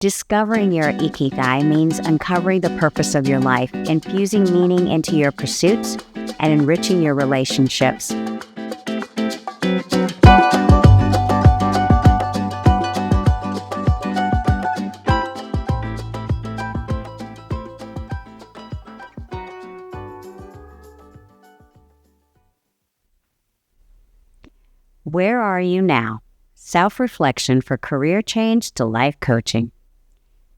Discovering your Ikigai means uncovering the purpose of your life, infusing meaning into your pursuits, and enriching your relationships. Where are you now? Self-reflection for career change to life coaching.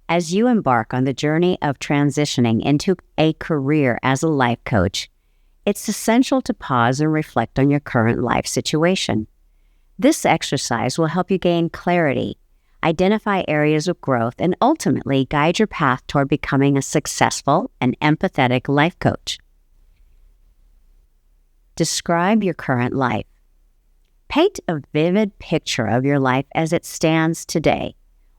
As you embark on the journey of transitioning into a career as a life coach, it's essential to pause and reflect on your current life situation. This exercise will help you gain clarity, identify areas of growth, and ultimately guide your path toward becoming a successful and empathetic life coach. Describe your current life. Paint a vivid picture of your life as it stands today.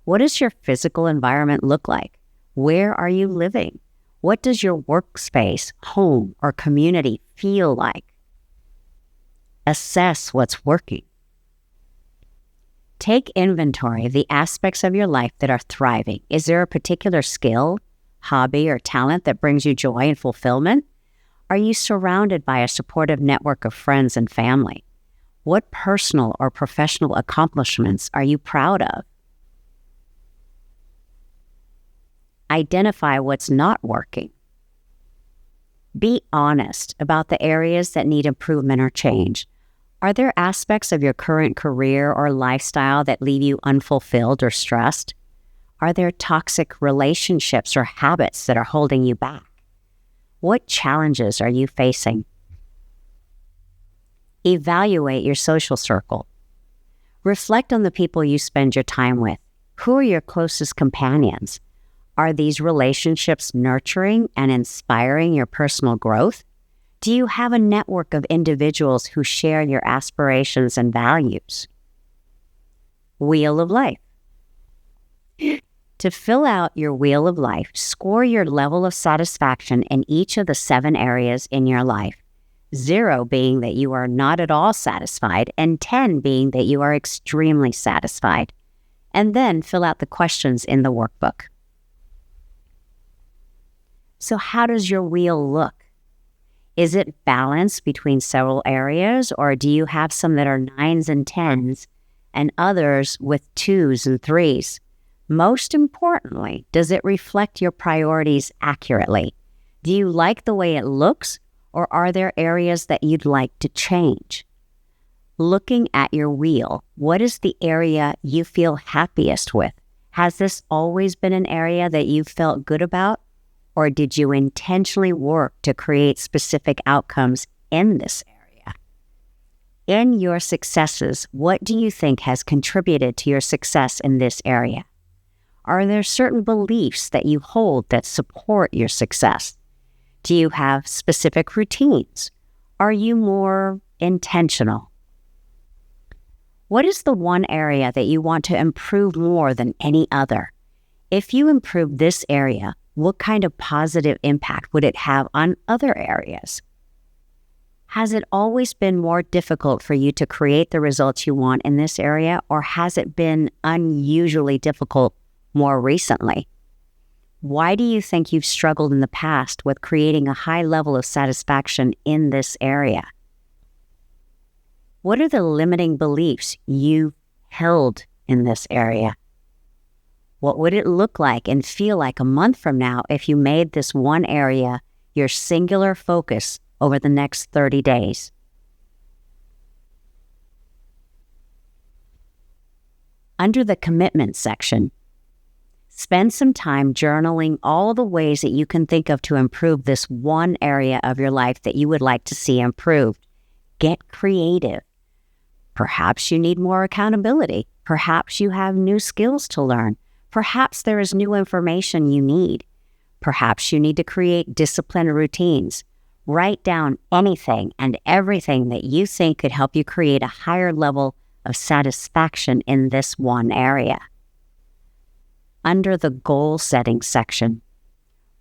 What does your physical environment look like? Where are you living? What does your workspace, home, or community feel like? Assess what's working. Take inventory of the aspects of your life that are thriving. Is there a particular skill, hobby, or talent that brings you joy and fulfillment? Are you surrounded by a supportive network of friends and family? What personal or professional accomplishments are you proud of? Identify what's not working. Be honest about the areas that need improvement or change. Are there aspects of your current career or lifestyle that leave you unfulfilled or stressed? Are there toxic relationships or habits that are holding you back? What challenges are you facing? Evaluate your social circle. Reflect on the people you spend your time with. Who are your closest companions? Are these relationships nurturing and inspiring your personal growth? Do you have a network of individuals who share your aspirations and values? Wheel of Life. To fill out your Wheel of Life, score your level of satisfaction in each of the 7 areas in your life. 0 being that you are not at all satisfied, and 10 being that you are extremely satisfied. And then fill out the questions in the workbook. So how does your wheel look? Is it balanced between several areas, or do you have some that are 9s and 10s and others with 2s and 3s? Most importantly, does it reflect your priorities accurately? Do you like the way it looks, or are there areas that you'd like to change? Looking at your wheel, what is the area you feel happiest with? Has this always been an area that you felt good about? Or did you intentionally work to create specific outcomes in this area? In your successes, what do you think has contributed to your success in this area? Are there certain beliefs that you hold that support your success? Do you have specific routines? Are you more intentional? What is the one area that you want to improve more than any other? If you improve this area, what kind of positive impact would it have on other areas? Has it always been more difficult for you to create the results you want in this area, or has it been unusually difficult more recently? Why do you think you've struggled in the past with creating a high level of satisfaction in this area? What are the limiting beliefs you held in this area? What would it look like and feel like a month from now if you made this one area your singular focus over the next 30 days? Under the commitment section, spend some time journaling all the ways that you can think of to improve this one area of your life that you would like to see improved. Get creative. Perhaps you need more accountability. Perhaps you have new skills to learn. Perhaps there is new information you need. Perhaps you need to create disciplined routines. Write down anything and everything that you think could help you create a higher level of satisfaction in this one area. Under the goal setting section,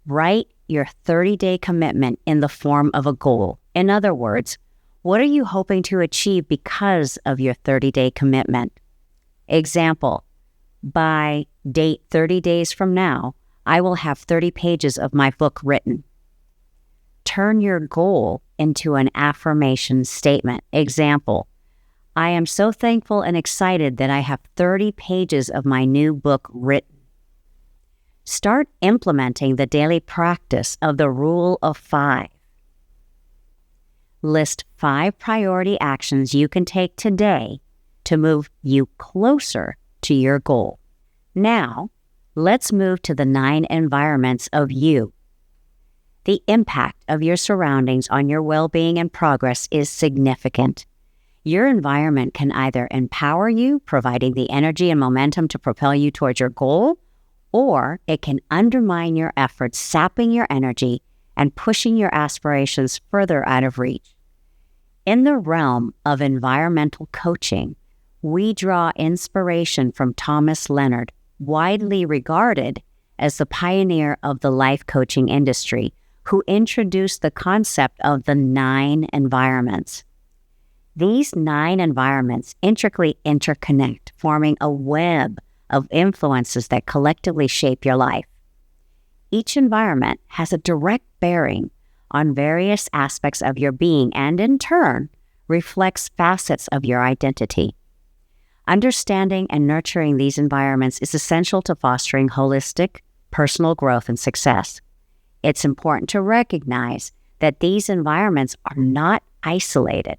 write your 30-day commitment in the form of a goal. In other words, what are you hoping to achieve because of your 30-day commitment? Example, By date 30 days from now, I will have 30 pages of my book written. Turn your goal into an affirmation statement. Example, I am so thankful and excited that I have 30 pages of my new book written. Start implementing the daily practice of the Rule of 5. List 5 priority actions you can take today to move you closer to your goal. Now, let's move to the 9 environments of you. The impact of your surroundings on your well-being and progress is significant. Your environment can either empower you, providing the energy and momentum to propel you towards your goal, or it can undermine your efforts, sapping your energy and pushing your aspirations further out of reach. In the realm of environmental coaching, we draw inspiration from Thomas Leonard, widely regarded as the pioneer of the life coaching industry, who introduced the concept of the 9 environments. These 9 environments intricately interconnect, forming a web of influences that collectively shape your life. Each environment has a direct bearing on various aspects of your being and, in turn, reflects facets of your identity. Understanding and nurturing these environments is essential to fostering holistic, personal growth and success. It's important to recognize that these environments are not isolated.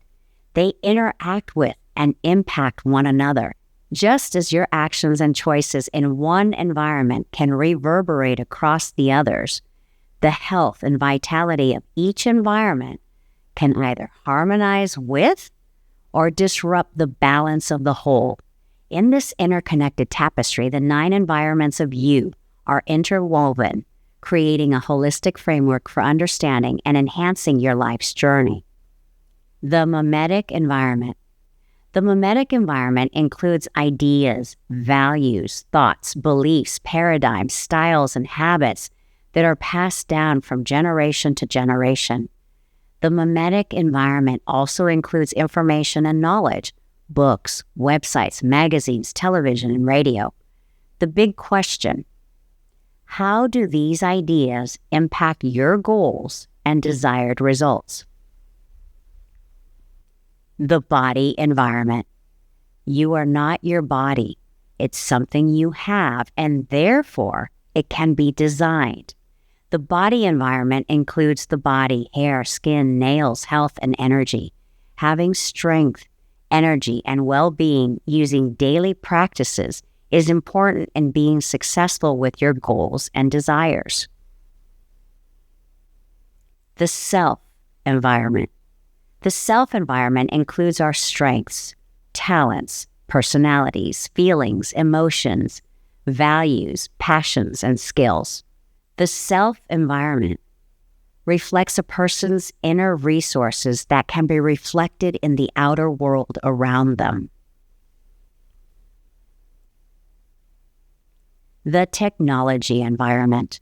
They interact with and impact one another. Just as your actions and choices in one environment can reverberate across the others, the health and vitality of each environment can either harmonize with or disrupt the balance of the whole. In this interconnected tapestry, the 9 environments of you are interwoven, creating a holistic framework for understanding and enhancing your life's journey. The mimetic environment. The mimetic environment includes ideas, values, thoughts, beliefs, paradigms, styles, and habits that are passed down from generation to generation. The mimetic environment also includes information and knowledge, books, websites, magazines, television, and radio. The big question: how do these ideas impact your goals and desired results? The body environment. You are not your body. It's something you have, and therefore it can be designed. The body environment includes the body, hair, skin, nails, health, and energy. Having strength, energy, and well-being using daily practices is important in being successful with your goals and desires. The self environment. The self environment includes our strengths, talents, personalities, feelings, emotions, values, passions, and skills. The self environment reflects a person's inner resources that can be reflected in the outer world around them. The technology environment.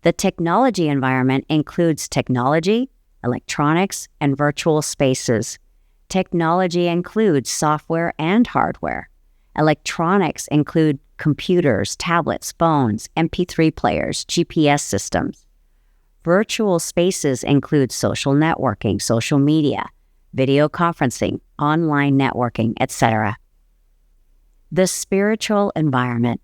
The technology environment includes technology, electronics, and virtual spaces. Technology includes software and hardware. Electronics include computers, tablets, phones, MP3 players, GPS systems. Virtual spaces include social networking, social media, video conferencing, online networking, etc. The spiritual environment.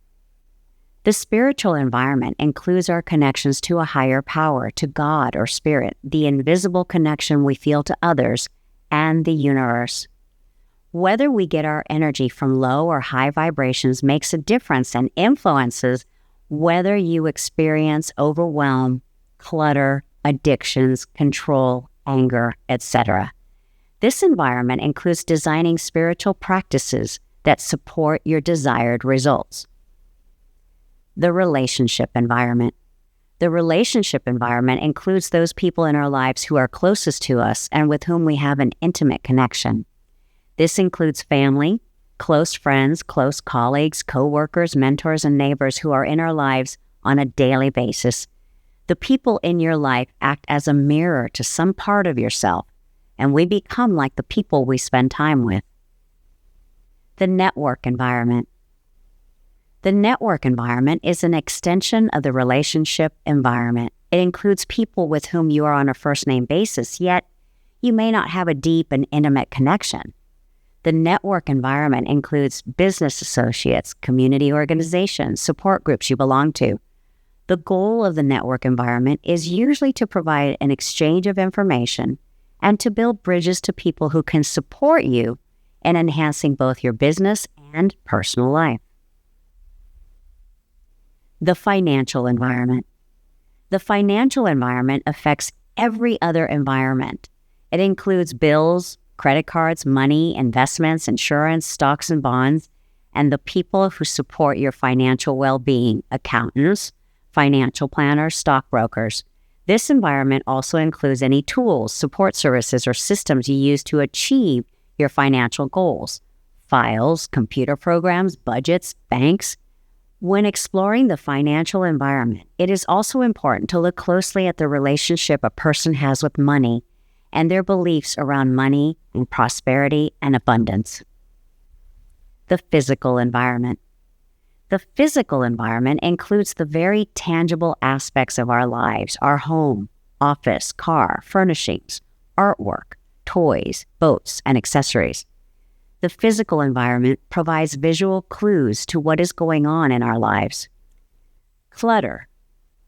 The spiritual environment includes our connections to a higher power, to God or spirit, the invisible connection we feel to others, and the universe. Whether we get our energy from low or high vibrations makes a difference and influences whether you experience overwhelm, clutter, addictions, control, anger, etc. This environment includes designing spiritual practices that support your desired results. The relationship environment. The relationship environment includes those people in our lives who are closest to us and with whom we have an intimate connection. This includes family, close friends, close colleagues, co-workers, mentors, and neighbors who are in our lives on a daily basis. The people in your life act as a mirror to some part of yourself, and we become like the people we spend time with. The network environment. The network environment is an extension of the relationship environment. It includes people with whom you are on a first-name basis, yet you may not have a deep and intimate connection. The network environment includes business associates, community organizations, support groups you belong to. The goal of the network environment is usually to provide an exchange of information and to build bridges to people who can support you in enhancing both your business and personal life. The financial environment. The financial environment affects every other environment. It includes bills, credit cards, money, investments, insurance, stocks and bonds, and the people who support your financial well-being, accountants, financial planners, stockbrokers. This environment also includes any tools, support services, or systems you use to achieve your financial goals, files, computer programs, budgets, banks. When exploring the financial environment, it is also important to look closely at the relationship a person has with money and their beliefs around money and prosperity and abundance. The physical environment. The physical environment includes the very tangible aspects of our lives: our home, office, car, furnishings, artwork, toys, boats, and accessories. The physical environment provides visual clues to what is going on in our lives. Clutter,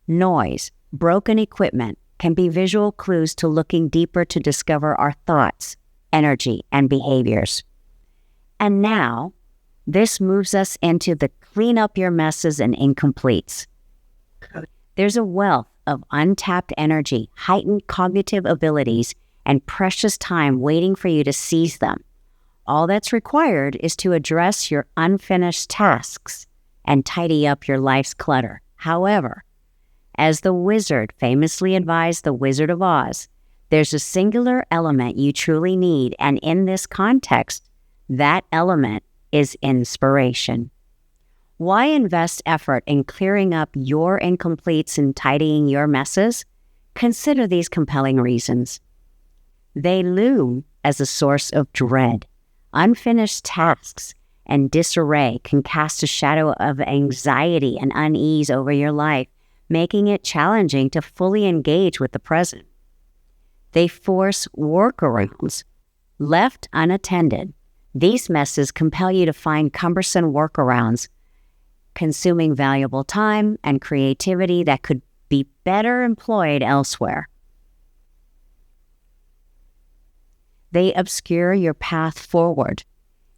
noise, broken equipment can be visual clues to looking deeper to discover our thoughts, energy, and behaviors. And now, this moves us into the clean up your messes and incompletes. There's a wealth of untapped energy, heightened cognitive abilities, and precious time waiting for you to seize them. All that's required is to address your unfinished tasks and tidy up your life's clutter. However, as the wizard famously advised the Wizard of Oz, there's a singular element you truly need, and in this context, that element is inspiration. Why invest effort in clearing up your incompletes and tidying your messes? Consider these compelling reasons. They loom as a source of dread. Unfinished tasks and disarray can cast a shadow of anxiety and unease over your life, making it challenging to fully engage with the present. They force workarounds. Left unattended, these messes compel you to find cumbersome workarounds, consuming valuable time and creativity that could be better employed elsewhere. They obscure your path forward.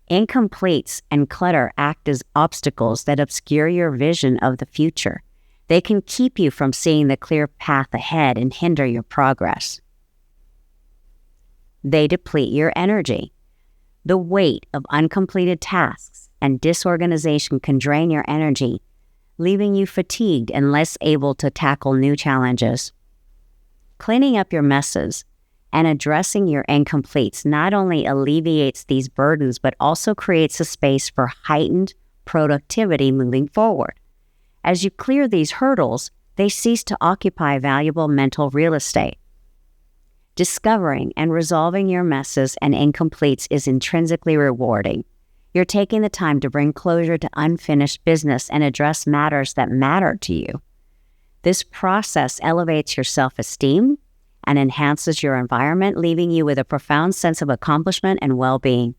Incompletes and clutter act as obstacles that obscure your vision of the future. They can keep you from seeing the clear path ahead and hinder your progress. They deplete your energy. The weight of uncompleted tasks and disorganization can drain your energy, leaving you fatigued and less able to tackle new challenges. Cleaning up your messes and addressing your incompletes not only alleviates these burdens, but also creates a space for heightened productivity moving forward. As you clear these hurdles, they cease to occupy valuable mental real estate. Discovering and resolving your messes and incompletes is intrinsically rewarding. You're taking the time to bring closure to unfinished business and address matters that matter to you. This process elevates your self-esteem and enhances your environment, leaving you with a profound sense of accomplishment and well-being.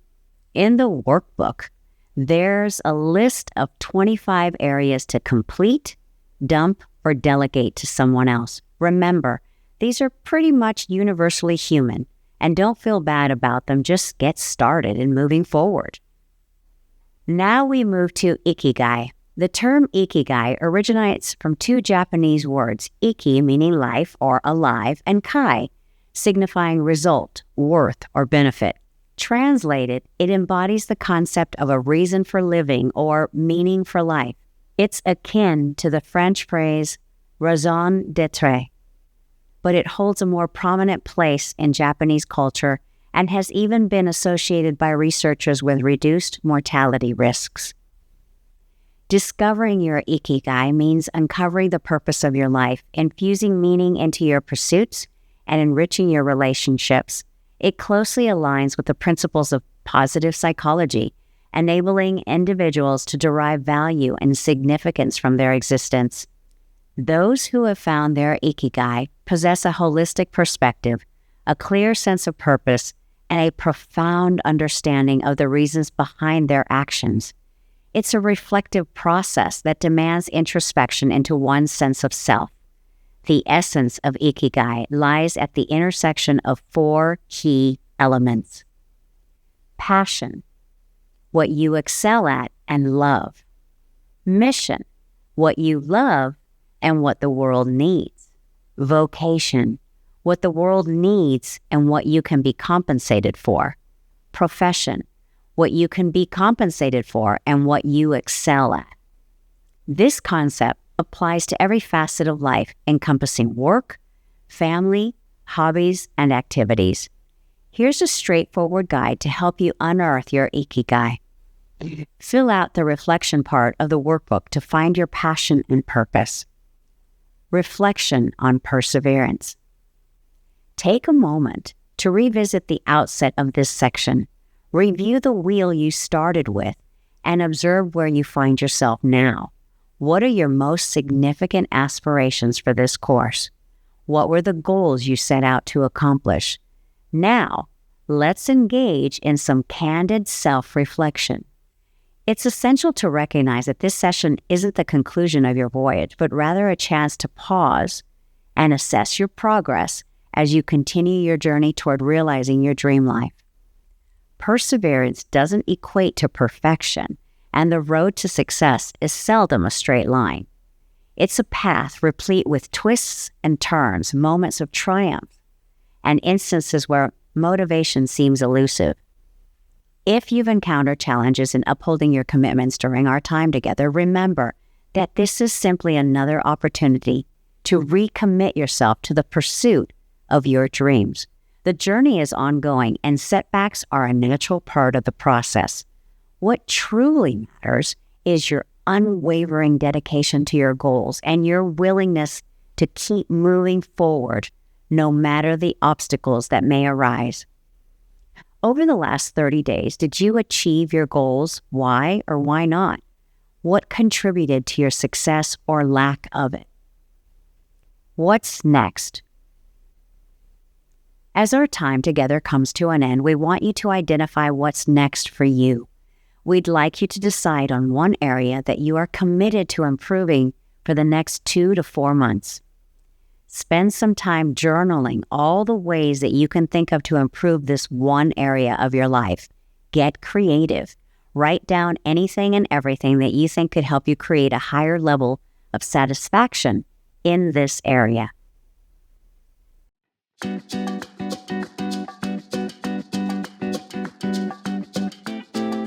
In the workbook, there's a list of 25 areas to complete, dump, or delegate to someone else. Remember, these are pretty much universally human, and don't feel bad about them. Just get started in moving forward. Now we move to Ikigai. The term Ikigai originates from two Japanese words, iki meaning life or alive, and kai signifying result, worth, or benefit. Translated, it embodies the concept of a reason for living or meaning for life. It's akin to the French phrase raison d'être, but it holds a more prominent place in Japanese culture and has even been associated by researchers with reduced mortality risks. Discovering your Ikigai means uncovering the purpose of your life, infusing meaning into your pursuits, and enriching your relationships. It closely aligns with the principles of positive psychology enabling individuals to derive value and significance from their existence. Those who have found their Ikigai possess a holistic perspective, a clear sense of purpose, and a profound understanding of the reasons behind their actions. It's a reflective process that demands introspection into one's sense of self. The essence of Ikigai lies at the intersection of 4 key elements. Passion, what you excel at and love. Mission, what you love and what the world needs. Vocation, what the world needs and what you can be compensated for. Profession, what you can be compensated for and what you excel at. This concept applies to every facet of life, encompassing work, family, hobbies, and activities. Here's a straightforward guide to help you unearth your Ikigai. Fill out the reflection part of the workbook to find your passion and purpose. Reflection on perseverance. Take a moment to revisit the outset of this section. Review the wheel you started with and observe where you find yourself now. What are your most significant aspirations for this course? What were the goals you set out to accomplish? Now, let's engage in some candid self-reflection. It's essential to recognize that this session isn't the conclusion of your voyage, but rather a chance to pause and assess your progress as you continue your journey toward realizing your dream life. Perseverance doesn't equate to perfection, and the road to success is seldom a straight line. It's a path replete with twists and turns, moments of triumph, and instances where motivation seems elusive. If you've encountered challenges in upholding your commitments during our time together, remember that this is simply another opportunity to recommit yourself to the pursuit of your dreams. The journey is ongoing, and setbacks are a natural part of the process. What truly matters is your unwavering dedication to your goals and your willingness to keep moving forward, no matter the obstacles that may arise. Over the last 30 days, did you achieve your goals? Why or why not? What contributed to your success or lack of it? What's next? As our time together comes to an end, we want you to identify what's next for you. We'd like you to decide on one area that you are committed to improving for the next 2 to 4 months. Spend some time journaling all the ways that you can think of to improve this one area of your life. Get creative. Write down anything and everything that you think could help you create a higher level of satisfaction in this area.